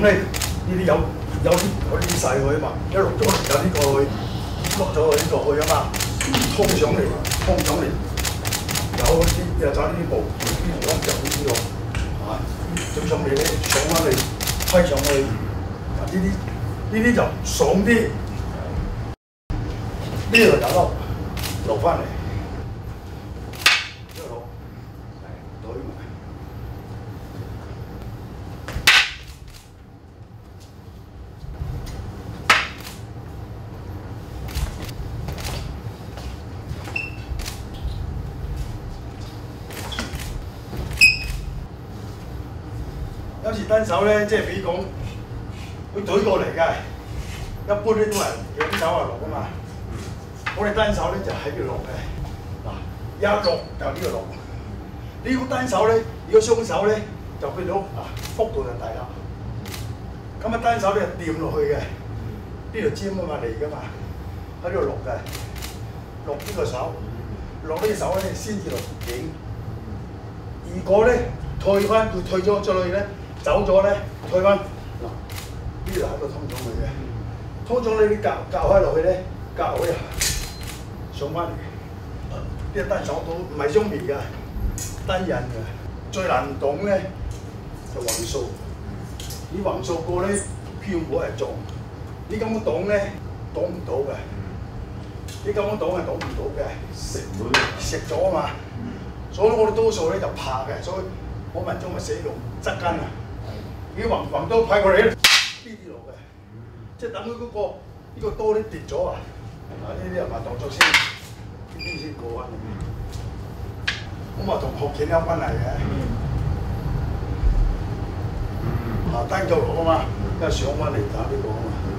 咧，呢啲有啲細去啊嘛，一落咗有呢個去，落咗呢個去啊嘛，通上嚟，有走呢啲步，呢度咧就呢啲咯，啊，最上嚟咧上翻嚟，揮上去，呢啲就爽啲，呢度就落翻嚟。 有時單手咧，即係比如講，佢懟過嚟嘅，一般咧都係兩手係落噶嘛。我哋單手咧就喺度落嘅，嗱一落就呢度落。呢個單手咧，如果雙手咧就變到幅度就大啦。咁啊單手咧就掂落去嘅，呢度尖啊嘛嚟噶嘛，喺呢度落嘅，落呢個手，落呢個手咧先至落頸。如果咧退翻，佢退咗出去咧。 走咗咧，退翻嗱，呢度係個通種嚟嘅，通種你夾開落去咧，夾開上翻嚟，呢個單手都唔係雙面嘅，單人嘅。最難擋咧就橫掃，你橫掃過咧漂過係撞，你咁樣擋咧擋唔到嘅，你咁樣擋係擋唔到嘅，食咗啊嘛，所以我哋多數咧就怕嘅，所以我民眾咪死用側根啊。 如果橫刀派過嚟咧，呢啲落嘅，即係等佢嗰個呢個刀咧跌咗啊！嗱，呢啲人話動作先，呢啲先過關。咁啊，同學劍有關係嘅。單腳落啊嘛，一上翻嚟打呢個啊嘛。